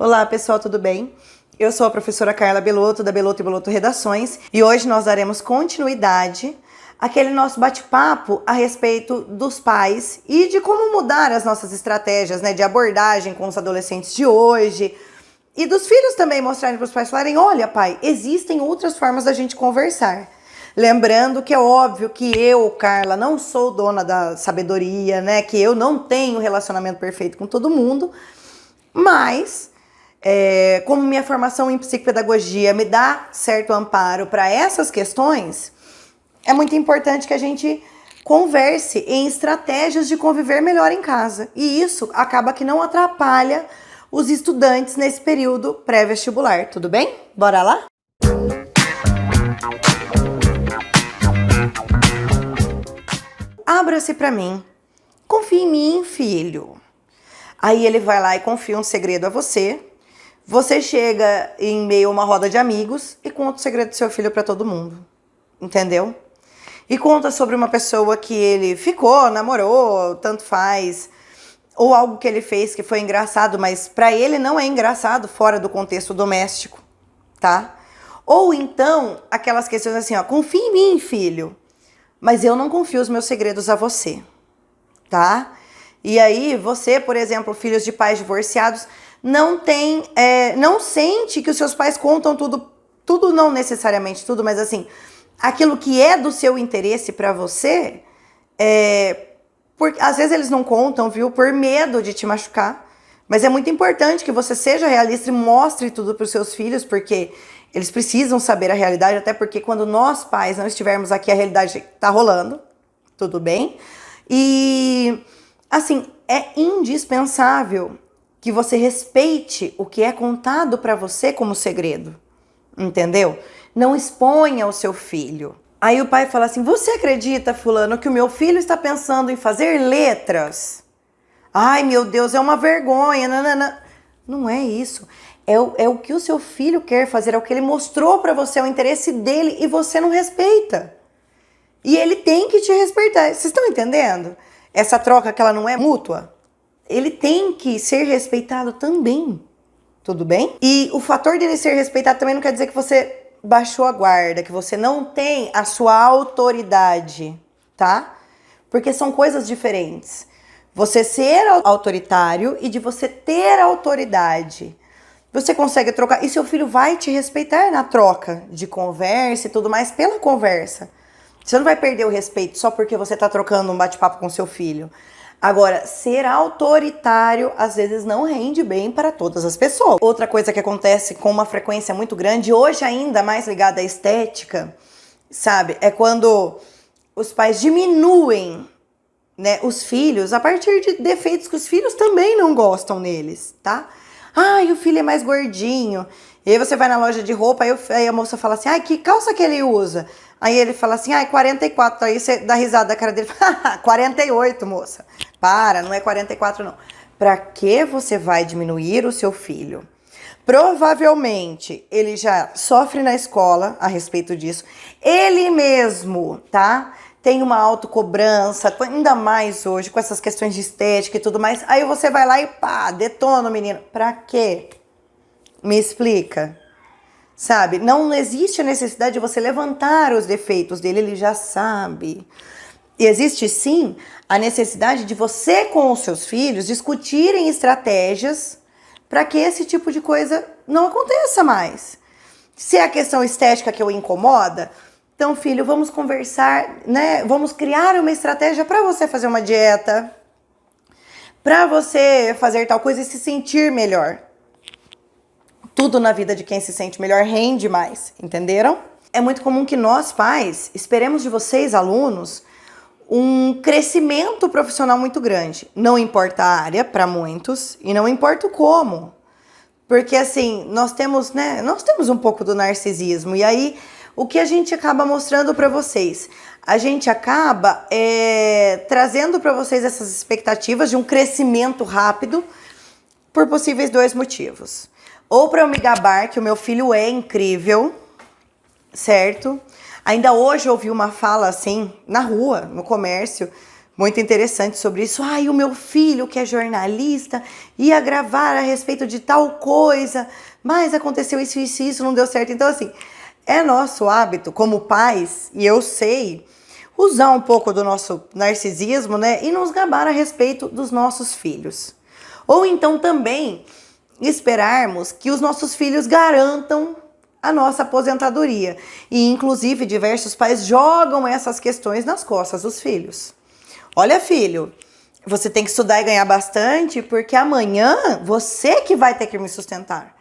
Olá pessoal, tudo bem? Eu sou a professora Carla Belotto, da Belotto & Belotto Redações, e hoje nós daremos continuidade àquele nosso bate-papo a respeito dos pais e de como mudar as nossas estratégias, de abordagem com os adolescentes de hoje, e dos filhos também mostrarem para os pais, falarem, olha pai, existem outras formas da gente conversar. Lembrando que é óbvio que eu, Carla, não sou dona da sabedoria, que eu não tenho relacionamento perfeito com todo mundo, mas como minha formação em psicopedagogia me dá certo amparo para essas questões, é muito importante que a gente converse em estratégias de conviver melhor em casa. E isso acaba que não atrapalha os estudantes nesse período pré-vestibular, tudo bem? Bora lá? Abra-se para mim. Confie em mim, filho. Aí ele vai lá e confia um segredo a você. Você chega em meio a uma roda de amigos e conta o segredo do seu filho para todo mundo. Entendeu? E conta sobre uma pessoa que ele ficou, namorou, tanto faz, ou algo que ele fez que foi engraçado, mas para ele não é engraçado fora do contexto doméstico, tá? Ou então, aquelas questões assim, confia em mim, filho, mas eu não confio os meus segredos a você, tá? E aí, você, por exemplo, filhos de pais divorciados, não sente que os seus pais contam tudo não necessariamente tudo, mas assim, aquilo que é do seu interesse para você, porque às vezes eles não contam, viu, por medo de te machucar, mas é muito importante que você seja realista e mostre tudo para os seus filhos, porque eles precisam saber a realidade, até porque quando nós pais não estivermos aqui, a realidade tá rolando, tudo bem? E assim, é indispensável que você respeite o que é contado para você como segredo, entendeu? Não exponha o seu filho. Aí o pai fala assim, você acredita, fulano, que o meu filho está pensando em fazer letras? Ai, meu Deus, é uma vergonha, nanana. Não é isso. É o que o seu filho quer fazer, é o que ele mostrou para você, é o interesse dele e você não respeita. E ele tem que te respeitar. Vocês estão entendendo? Essa troca que ela não é mútua? Ele tem que ser respeitado também, tudo bem? E o fator dele ser respeitado também não quer dizer que você baixou a guarda, que você não tem a sua autoridade, tá? Porque são coisas diferentes. Você ser autoritário e de você ter autoridade. Você consegue trocar, e seu filho vai te respeitar na troca de conversa e tudo mais pela conversa. Você não vai perder o respeito só porque você tá trocando um bate-papo com seu filho. Agora, ser autoritário às vezes não rende bem para todas as pessoas. Outra coisa que acontece com uma frequência muito grande, hoje ainda mais ligada à estética, sabe? É quando os pais diminuem, os filhos a partir de defeitos que os filhos também não gostam neles, tá? Ai, o filho é mais gordinho. E aí você vai na loja de roupa, aí a moça fala assim, ai, que calça que ele usa? Aí ele fala assim, ai, 44. Aí você dá risada da cara dele, 48, moça. Para, não é 44 não. Pra que você vai diminuir o seu filho? Provavelmente ele já sofre na escola a respeito disso. Ele mesmo, tá? Tem uma autocobrança, ainda mais hoje com essas questões de estética e tudo mais. Aí você vai lá e pá, detona o menino. Pra quê? Me explica. Sabe? Não existe a necessidade de você levantar os defeitos dele, ele já sabe. E existe sim a necessidade de você com os seus filhos discutirem estratégias para que esse tipo de coisa não aconteça mais. Se é a questão estética que o incomoda, então filho, vamos conversar, Vamos criar uma estratégia para você fazer uma dieta, para você fazer tal coisa e se sentir melhor. Tudo na vida de quem se sente melhor rende mais, entenderam? É muito comum que nós, pais, esperemos de vocês, alunos, um crescimento profissional muito grande. Não importa a área, para muitos, e não importa o como. Porque, assim, nós temos um pouco do narcisismo. E aí, o que a gente acaba mostrando para vocês? A gente acaba trazendo para vocês essas expectativas de um crescimento rápido por possíveis dois motivos. Ou para eu me gabar que o meu filho é incrível, certo? Ainda hoje eu ouvi uma fala assim, na rua, no comércio, muito interessante sobre isso. Ai, o meu filho, que é jornalista, ia gravar a respeito de tal coisa, mas aconteceu isso, não deu certo. Então, assim, é nosso hábito como pais, e eu sei, usar um pouco do nosso narcisismo, né, e nos gabar a respeito dos nossos filhos. Ou então também esperarmos que os nossos filhos garantam a nossa aposentadoria. E, inclusive, diversos pais jogam essas questões nas costas dos filhos. Olha, filho, você tem que estudar e ganhar bastante, porque amanhã você que vai ter que me sustentar.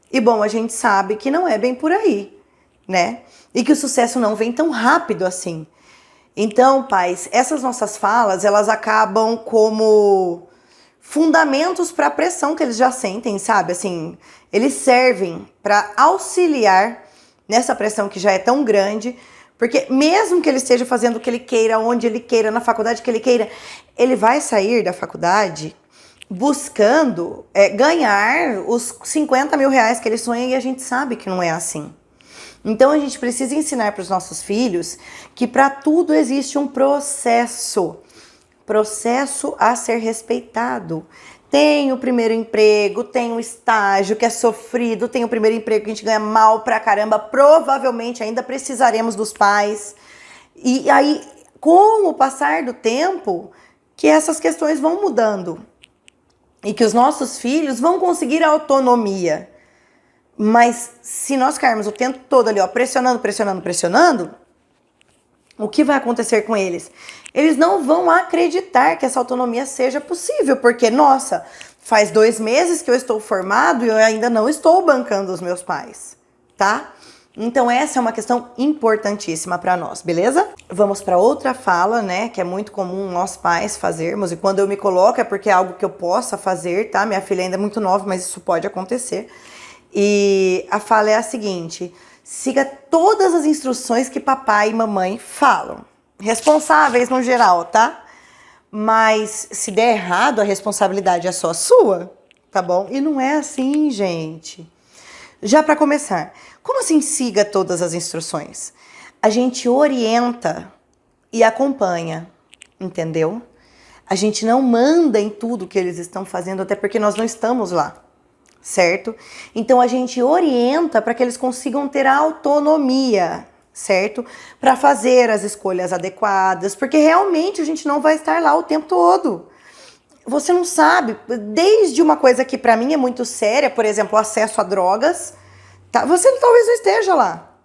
E, bom, a gente sabe que não é bem por aí, né? E que o sucesso não vem tão rápido assim. Então, pais, essas nossas falas, elas acabam como fundamentos para a pressão que eles já sentem, sabe? Assim, eles servem para auxiliar nessa pressão que já é tão grande, porque mesmo que ele esteja fazendo o que ele queira, onde ele queira, na faculdade que ele queira, ele vai sair da faculdade buscando ganhar os 50 mil reais que ele sonha, e a gente sabe que não é assim. Então a gente precisa ensinar para os nossos filhos que para tudo existe um processo a ser respeitado. Tem o primeiro emprego, tem o estágio que é sofrido, tem o primeiro emprego que a gente ganha mal pra caramba, provavelmente ainda precisaremos dos pais. E aí, com o passar do tempo, que essas questões vão mudando e que os nossos filhos vão conseguir autonomia. Mas se nós ficarmos o tempo todo ali, ó, pressionando, o que vai acontecer com eles? Eles não vão acreditar que essa autonomia seja possível, porque, nossa, faz 2 meses que eu estou formado e eu ainda não estou bancando os meus pais, tá? Então essa é uma questão importantíssima para nós, beleza? Vamos para outra fala, né, que é muito comum nós pais fazermos, e quando eu me coloco é porque é algo que eu possa fazer, tá? Minha filha ainda é muito nova, mas isso pode acontecer. E a fala é a seguinte: siga todas as instruções que papai e mamãe falam. Responsáveis no geral, tá? Mas se der errado, a responsabilidade é só sua, tá bom? E não é assim, gente. Já para começar, como assim siga todas as instruções? A gente orienta e acompanha, entendeu? A gente não manda em tudo que eles estão fazendo, até porque nós não estamos lá. Certo? Então a gente orienta para que eles consigam ter autonomia, certo? Para fazer as escolhas adequadas, porque realmente a gente não vai estar lá o tempo todo. Você não sabe, desde uma coisa que para mim é muito séria, por exemplo, acesso a drogas, tá? Você talvez não esteja lá.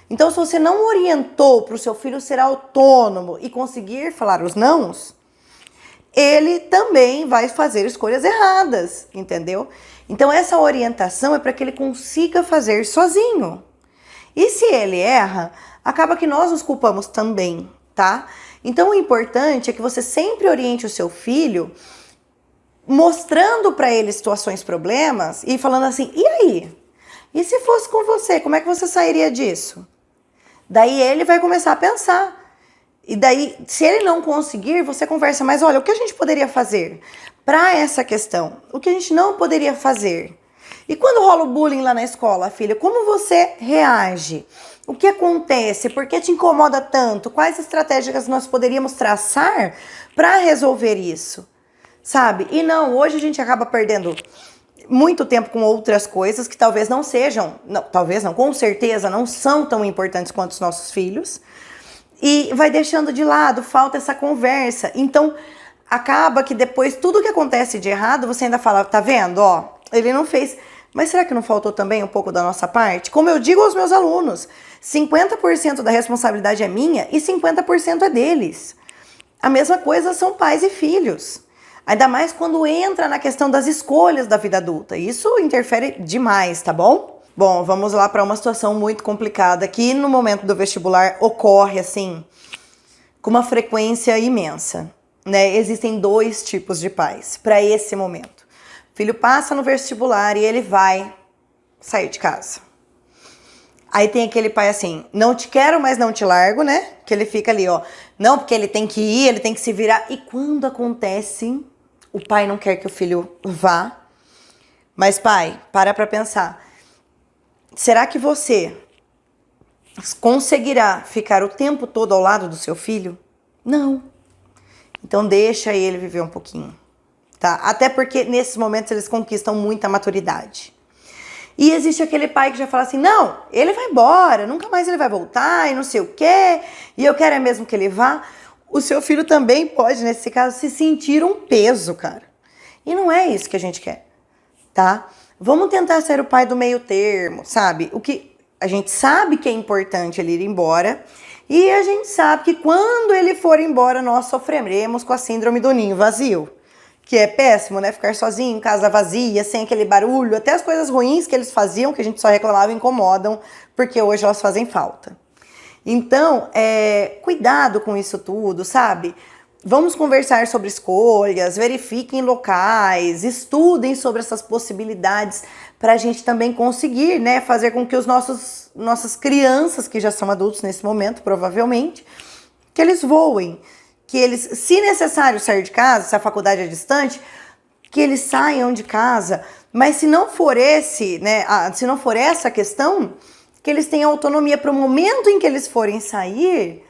Então, se você não orientou para o seu filho ser autônomo e conseguir falar os nãos, ele também vai fazer escolhas erradas, entendeu? Então essa orientação é para que ele consiga fazer sozinho. E se ele erra, acaba que nós nos culpamos também, tá? Então o importante é que você sempre oriente o seu filho mostrando para ele situações, problemas e falando assim: e aí? E se fosse com você, como é que você sairia disso? Daí ele vai começar a pensar. E daí, se ele não conseguir, você conversa, mas olha, o que a gente poderia fazer para essa questão? O que a gente não poderia fazer? E quando rola o bullying lá na escola, filha, como você reage? O que acontece? Por que te incomoda tanto? Quais estratégias nós poderíamos traçar para resolver isso? Sabe? E não, hoje a gente acaba perdendo muito tempo com outras coisas que talvez não sejam, talvez não, com certeza não são tão importantes quanto os nossos filhos. E vai deixando de lado, falta essa conversa. Então, acaba que depois, tudo que acontece de errado, você ainda fala, tá vendo? Ó, ele não fez. Mas será que não faltou também um pouco da nossa parte? Como eu digo aos meus alunos, 50% da responsabilidade é minha e 50% é deles. A mesma coisa são pais e filhos. Ainda mais quando entra na questão das escolhas da vida adulta. Isso interfere demais, tá bom? Bom, vamos lá para uma situação muito complicada que no momento do vestibular ocorre assim com uma frequência imensa, né? Existem 2 tipos de pais para esse momento. O filho passa no vestibular e ele vai sair de casa. Aí tem aquele pai assim, não te quero, mas não te largo, né? Que ele fica ali, ó, não, porque ele tem que ir, ele tem que se virar. E quando acontece, o pai não quer que o filho vá. Mas pai, para pensar. Será que você conseguirá ficar o tempo todo ao lado do seu filho? Não. Então deixa ele viver um pouquinho, tá? Até porque nesses momentos eles conquistam muita maturidade. E existe aquele pai que já fala assim, não, ele vai embora, nunca mais ele vai voltar e não sei o quê, e eu quero é mesmo que ele vá. O seu filho também pode, nesse caso, se sentir um peso, cara. E não é isso que a gente quer, tá? Vamos tentar ser o pai do meio termo, sabe? O que a gente sabe que é importante ele ir embora, e a gente sabe que quando ele for embora, nós sofreremos com a síndrome do ninho vazio. Que é péssimo, né? Ficar sozinho, em casa vazia, sem aquele barulho. Até as coisas ruins que eles faziam, que a gente só reclamava, incomodam, porque hoje elas fazem falta. Então, cuidado com isso tudo, sabe? Vamos conversar sobre escolhas, verifiquem locais, estudem sobre essas possibilidades para a gente também conseguir, né, fazer com que nossas crianças, que já são adultos nesse momento, provavelmente, que eles voem. Que eles, se necessário sair de casa, se a faculdade é distante, que eles saiam de casa, mas se não for se não for essa questão, que eles tenham autonomia para o momento em que eles forem sair,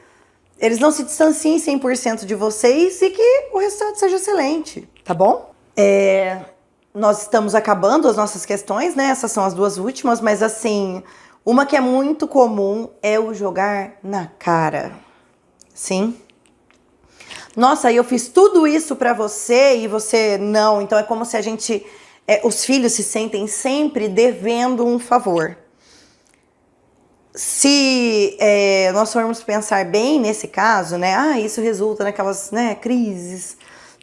eles não se distanciem 100% de vocês e que o resultado seja excelente, tá bom? Nós estamos acabando as nossas questões, né? Essas são as duas últimas, mas assim, uma que é muito comum é o jogar na cara, sim? Nossa, eu fiz tudo isso pra você e você não. Então é como se os filhos se sentem sempre devendo um favor. Se nós formos pensar bem nesse caso, né? Isso resulta naquelas, né, crises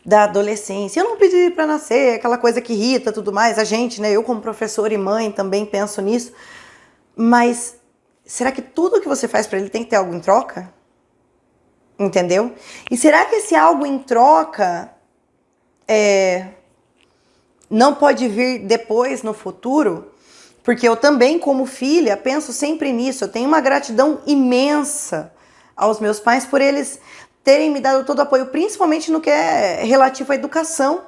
da adolescência. Eu não pedi pra nascer, aquela coisa que irrita, tudo mais. A gente, né? Eu como professora e mãe também penso nisso. Mas será que tudo que você faz pra ele tem que ter algo em troca? Entendeu? E será que esse algo em troca não pode vir depois, no futuro? Porque eu também, como filha, penso sempre nisso. Eu tenho uma gratidão imensa aos meus pais por eles terem me dado todo o apoio, principalmente no que é relativo à educação.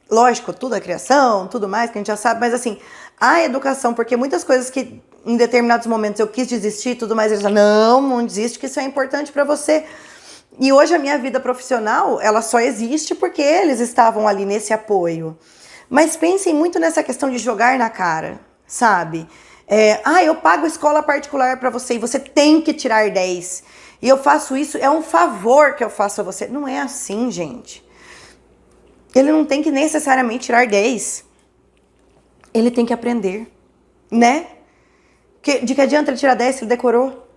Lógico, tudo a criação, tudo mais, que a gente já sabe, mas assim, a educação, porque muitas coisas que em determinados momentos eu quis desistir e tudo mais, eles falam, não desiste, que isso é importante pra você. E hoje a minha vida profissional, ela só existe porque eles estavam ali nesse apoio. Mas pensem muito nessa questão de jogar na cara, sabe? Eu pago escola particular para você e você tem que tirar 10. E eu faço isso, é um favor que eu faço a você. Não é assim, gente. Ele não tem que necessariamente tirar 10. Ele tem que aprender, né? De que adianta ele tirar 10 se ele decorou?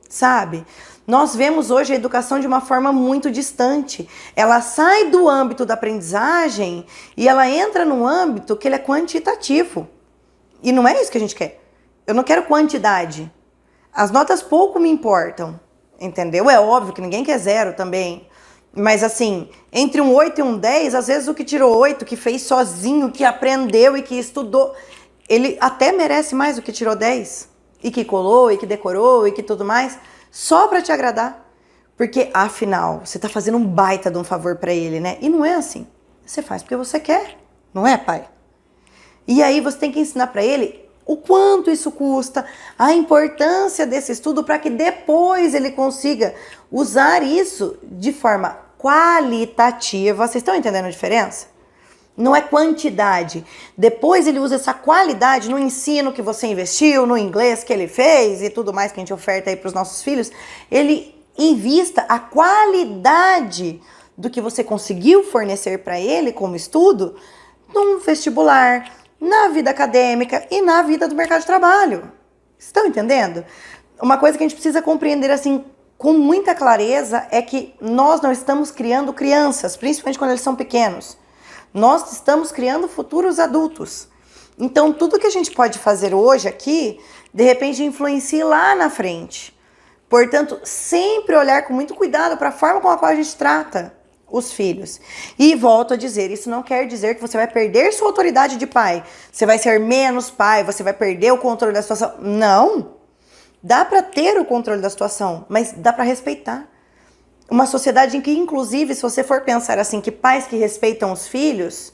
Sabe? Nós vemos hoje a educação de uma forma muito distante. Ela sai do âmbito da aprendizagem e ela entra num âmbito que ele é quantitativo. E não é isso que a gente quer. Eu não quero quantidade. As notas pouco me importam, entendeu? É óbvio que ninguém quer 0 também. Mas assim, entre um 8 e um 10, às vezes o que tirou 8, que fez sozinho, que aprendeu e que estudou, ele até merece mais do que tirou 10. E que colou, e que decorou, e que tudo mais. Só pra te agradar. Porque, afinal, você tá fazendo um baita de um favor pra ele, né? E não é assim. Você faz porque você quer. Não é, pai? E aí você tem que ensinar pra ele o quanto isso custa, a importância desse estudo para que depois ele consiga usar isso de forma qualitativa. Vocês estão entendendo a diferença? Não é quantidade. Depois ele usa essa qualidade no ensino que você investiu, no inglês que ele fez e tudo mais que a gente oferta aí para os nossos filhos. Ele invista a qualidade do que você conseguiu fornecer para ele como estudo num vestibular, na vida acadêmica e na vida do mercado de trabalho. Estão entendendo? Uma coisa que a gente precisa compreender assim com muita clareza é que nós não estamos criando crianças, principalmente quando eles são pequenos. Nós estamos criando futuros adultos. Então, tudo que a gente pode fazer hoje aqui, de repente, influencia lá na frente. Portanto, sempre olhar com muito cuidado para a forma com a qual a gente trata os filhos. E volto a dizer, isso não quer dizer que você vai perder sua autoridade de pai. Você vai ser menos pai, você vai perder o controle da situação. Não. Dá para ter o controle da situação, mas dá para respeitar. Uma sociedade em que, inclusive, se você for pensar assim, que pais que respeitam os filhos,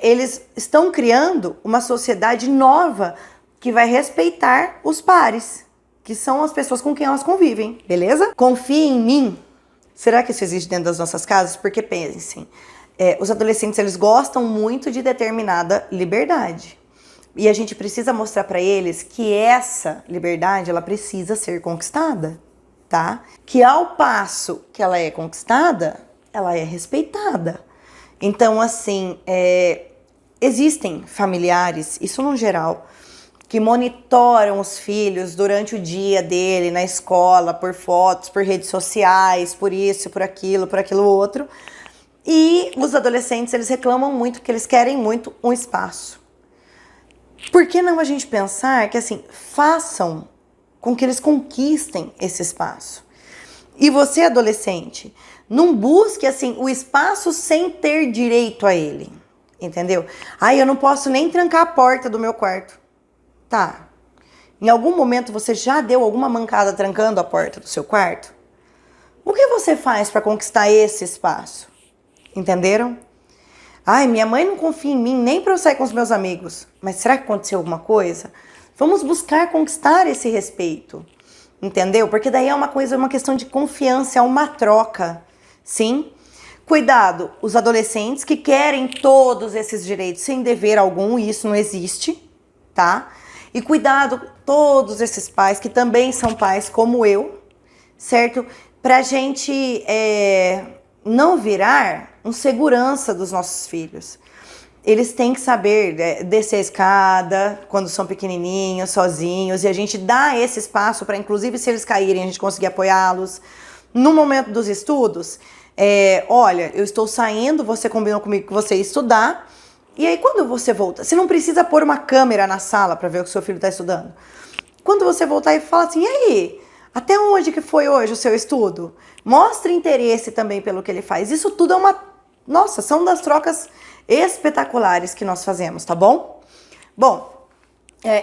eles estão criando uma sociedade nova que vai respeitar os pares, que são as pessoas com quem elas convivem, beleza? Confie em mim, Será que isso existe dentro das nossas casas? Porque pensem, os adolescentes eles gostam muito de determinada liberdade. E a gente precisa mostrar para eles que essa liberdade ela precisa ser conquistada, tá? Que ao passo que ela é conquistada, ela é respeitada. Então, assim, existem familiares, isso no geral, que monitoram os filhos durante o dia dele, na escola, por fotos, por redes sociais, por isso, por aquilo outro. E os adolescentes, eles reclamam muito, que eles querem muito um espaço. Por que não a gente pensar que, assim, façam com que eles conquistem esse espaço? E você, adolescente, não busque, assim, o espaço sem ter direito a ele, entendeu? Eu não posso nem trancar a porta do meu quarto. Tá. Em algum momento você já deu alguma mancada trancando a porta do seu quarto? O que você faz para conquistar esse espaço? Entenderam? Minha mãe não confia em mim nem para eu sair com os meus amigos. Mas será que aconteceu alguma coisa? Vamos buscar conquistar esse respeito. Entendeu? Porque daí é uma questão de confiança, é uma troca. Sim? Cuidado, os adolescentes que querem todos esses direitos sem dever algum, e isso não existe, tá? E cuidado, todos esses pais que também são pais como eu, certo? Pra gente não virar um segurança dos nossos filhos. Eles têm que saber descer a escada quando são pequenininhos, sozinhos, e a gente dá esse espaço para, inclusive, se eles caírem, a gente conseguir apoiá-los. No momento dos estudos, olha, eu estou saindo, você combinou comigo que você ia estudar, e aí quando você volta, você não precisa pôr uma câmera na sala para ver o que seu filho está estudando. Quando você voltar e fala assim, e aí, até onde que foi hoje o seu estudo? Mostre interesse também pelo que ele faz. Isso tudo são das trocas espetaculares que nós fazemos, tá bom? Bom,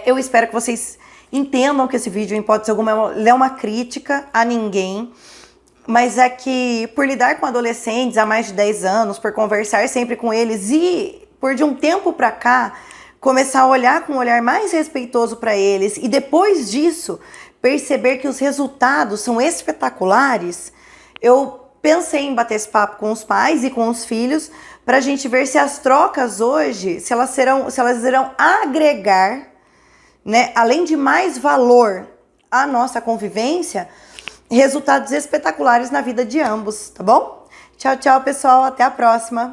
eu espero que vocês entendam que esse vídeo, em hipótese alguma, é uma crítica a ninguém, mas é que por lidar com adolescentes há mais de 10 anos, por conversar sempre com eles e por de um tempo pra cá começar a olhar com um olhar mais respeitoso para eles e depois disso perceber que os resultados são espetaculares, eu pensei em bater esse papo com os pais e com os filhos para a gente ver se as trocas hoje, se elas irão agregar, né, além de mais valor à nossa convivência, resultados espetaculares na vida de ambos, tá bom? Tchau, tchau, pessoal, até a próxima!